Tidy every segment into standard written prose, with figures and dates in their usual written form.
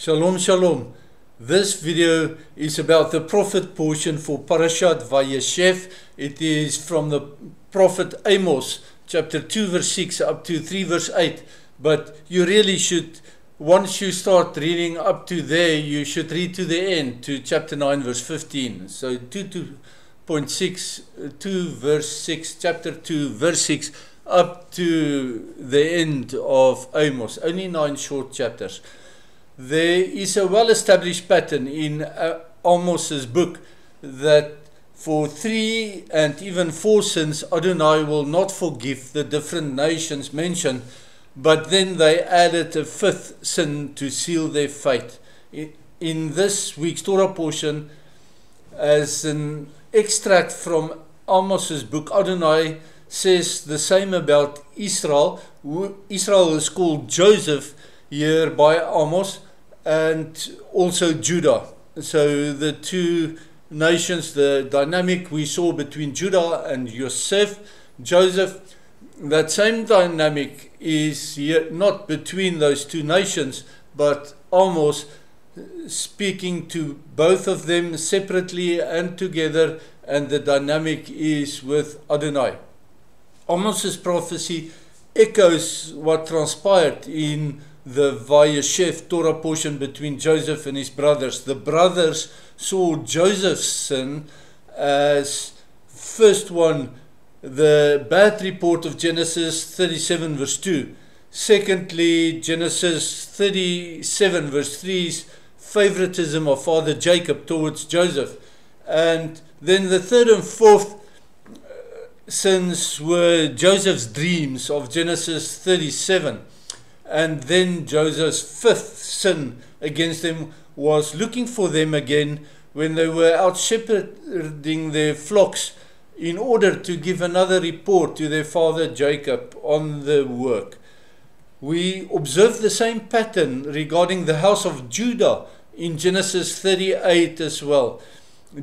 Shalom, shalom. This video is about the prophet portion for Parashat Vayeshev. It is from the prophet Amos, chapter 2 verse 6 up to 3 verse 8. But you really should, once you start reading up to there, you should read to the end, to chapter 9 verse 15. So 2.6, 2 verse 6, chapter 2 verse 6 up to the end of Amos. Only 9 short chapters. There is a well-established pattern in Amos's book that for 3 and even 4 sins, Adonai will not forgive the different nations mentioned, but then they added a 5th sin to seal their fate. In this week's Torah portion, as an extract from Amos's book, Adonai says the same about Israel. Israel is called Joseph here by Amos, and also Judah. So the two nations, the dynamic we saw between Judah and Joseph, that same dynamic is here, not between those two nations, but Amos speaking to both of them separately and together, and the dynamic is with Adonai. Amos's prophecy echoes what transpired in the Vayeshev Torah portion between Joseph and his brothers. The brothers saw Joseph's sin as, first one, the bad report of Genesis 37 verse 2. Secondly, Genesis 37 verse 3's favoritism of father Jacob towards Joseph. And then the third and fourth sins were Joseph's dreams of Genesis 37. And then Joseph's 5th sin against them was looking for them again when they were out shepherding their flocks in order to give another report to their father Jacob on the work. We observe the same pattern regarding the house of Judah in Genesis 38 as well.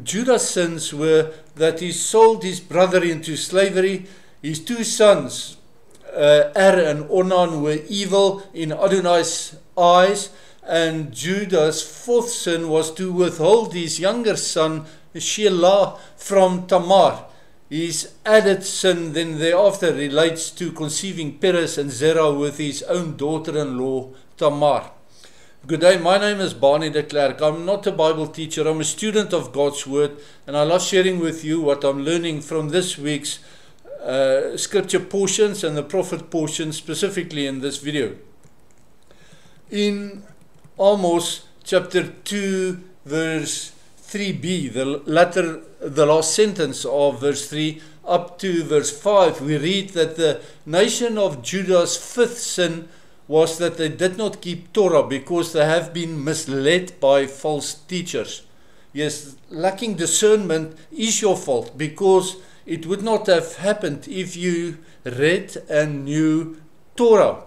Judah's sins were that he sold his brother into slavery. His 2 sons, Er and Onan, were evil in Adonai's eyes, and Judah's 4th sin was to withhold his younger son Shelah from Tamar. His added sin then thereafter relates to conceiving Perez and Zerah with his own daughter-in-law Tamar. Good day, my name is Barney de Klerk. I'm not a Bible teacher, I'm a student of God's Word, and I love sharing with you what I'm learning from this week's scripture portions and the prophet portion specifically in this video. In Amos chapter 2 verse 3b, the last sentence of verse 3 up to verse 5, we read that the nation of Judah's 5th sin was that they did not keep Torah because they have been misled by false teachers. Yes, lacking discernment is your fault, because it would not have happened if you read and knew Torah.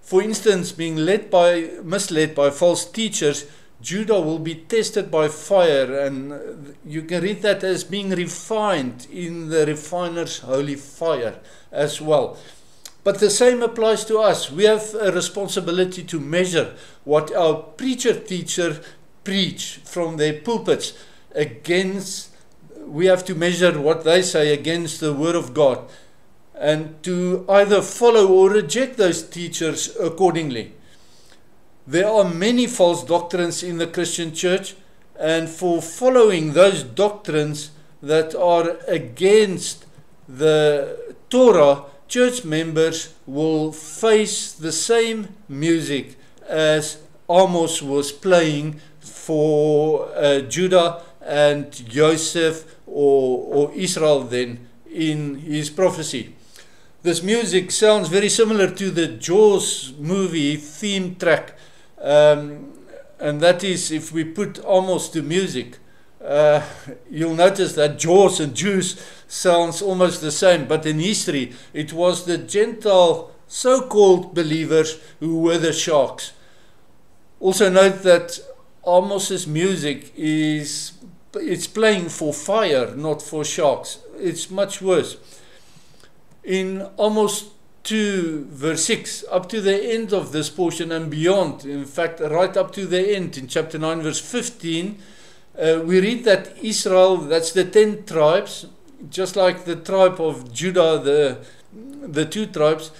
For instance, being misled by false teachers, Judah will be tested by fire, and you can read that as being refined in the refiner's holy fire as well. But the same applies to us. We have a responsibility to measure what our teacher preach from their pulpits against. We have to measure what they say against the Word of God, and to either follow or reject those teachers accordingly. There are many false doctrines in the Christian church, and for following those doctrines that are against the Torah, church members will face the same music as Amos was playing for Judah and Joseph or Israel then in his prophecy. This music sounds very similar to the Jaws movie theme track, and that is, if we put Amos to music, you'll notice that Jaws and Jews sounds almost the same, but in history it was the Gentile so-called believers who were the sharks. Also note that Amos's music it's playing for fire, not for sharks. It's much worse. In Amos to verse 6, up to the end of this portion and beyond, in fact, right up to the end, in chapter 9, verse 15, we read that Israel, that's the 10 tribes, just like the tribe of Judah, the 2 tribes,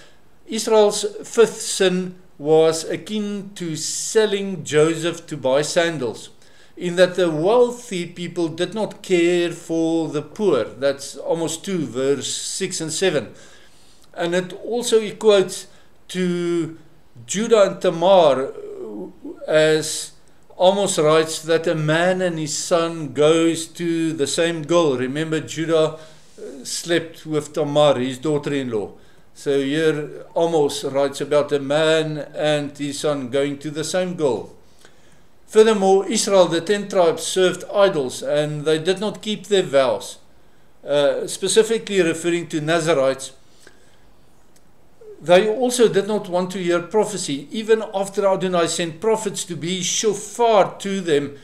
Israel's 5th sin was akin to selling Joseph to buy sandals, in that the wealthy people did not care for the poor. That's Amos 2, verse 6 and 7. And it also equates to Judah and Tamar, as Amos writes that a man and his son goes to the same girl. Remember, Judah slept with Tamar, his daughter-in-law. So here Amos writes about a man and his son going to the same girl. Furthermore, Israel, the 10 tribes, served idols and they did not keep their vows, specifically referring to Nazarites. They also did not want to hear prophecy, even after Adonai sent prophets to be shofar to them.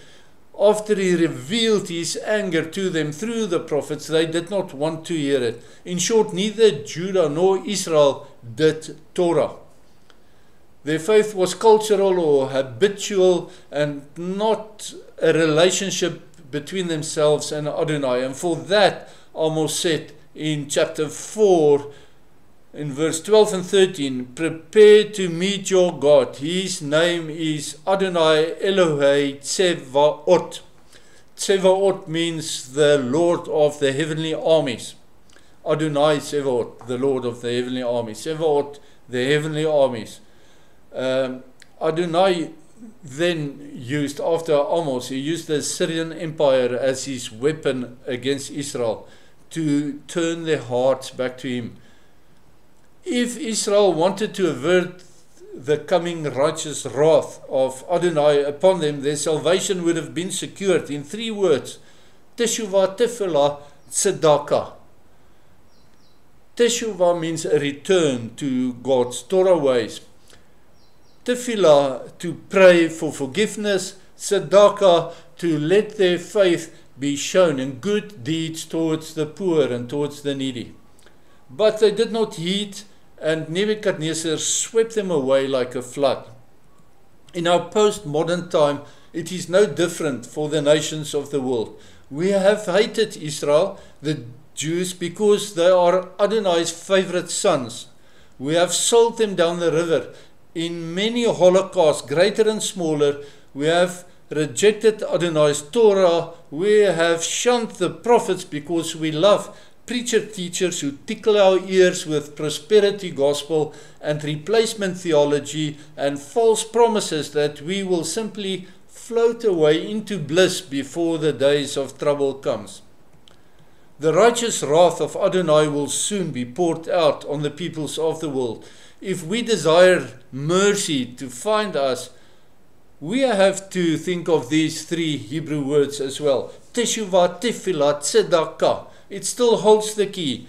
After he revealed his anger to them through the prophets, they did not want to hear it. In short, neither Judah nor Israel did Torah. Their faith was cultural or habitual and not a relationship between themselves and Adonai. And for that, Amos said in chapter 4, in verse 12 and 13, prepare to meet your God. His name is Adonai Elohei Tsevaot. Tsevaot means the Lord of the heavenly armies. Adonai Tsevaot, the Lord of the heavenly armies. Tsevaot, the heavenly armies. Adonai then used, after Amos, he used the Syrian Empire as his weapon against Israel to turn their hearts back to him. If Israel wanted to avert the coming righteous wrath of Adonai upon them, their salvation would have been secured in 3 words: Teshuvah, Tefillah, Tzedakah. Teshuvah means a return to God's Torah ways. Tefillah, to pray for forgiveness. Tzedakah, to let their faith be shown in good deeds towards the poor and towards the needy. But they did not heed, and Nebuchadnezzar swept them away like a flood. In our postmodern time, it is no different for the nations of the world. We have hated Israel, the Jews, because they are Adonai's favorite sons. We have sold them down the river. In many holocausts, greater and smaller, we have rejected Adonai's Torah. We have shunned the prophets because we love preacher-teachers who tickle our ears with prosperity gospel and replacement theology and false promises that we will simply float away into bliss before the days of trouble comes. The righteous wrath of Adonai will soon be poured out on the peoples of the world. If we desire mercy to find us, we have to think of these 3 Hebrew words as well. Teshuvah, Tefillah, Tzedakah. It still holds the key.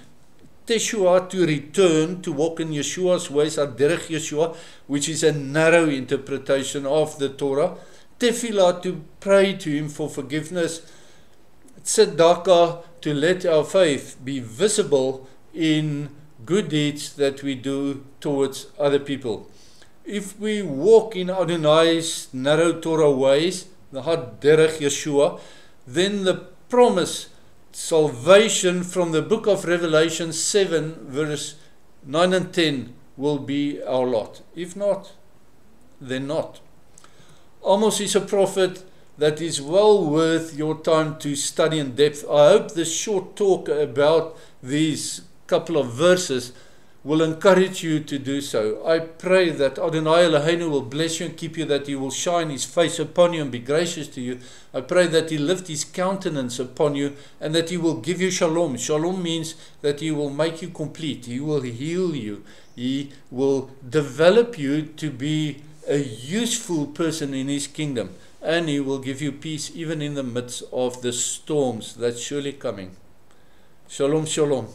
Teshuvah, to return, to walk in Yeshua's ways, Derech Yeshua, which is a narrow interpretation of the Torah. Tefillah, to pray to him for forgiveness. Tzedakah, to let our faith be visible in good deeds that we do towards other people. If we walk in Adonai's narrow Torah ways, the Derech Yeshua, then the promise salvation from the book of Revelation 7 verse 9 and 10 will be our lot. If not, then not. Amos is a prophet that is well worth your time to study in depth. I hope this short talk about these couple of verses will encourage you to do so. I pray that Adonai Eloheinu will bless you and keep you, that he will shine his face upon you and be gracious to you. I pray that he lift his countenance upon you and that he will give you shalom. Shalom means that he will make you complete. He will heal you. He will develop you to be a useful person in his kingdom. And he will give you peace even in the midst of the storms that's surely coming. Shalom, shalom.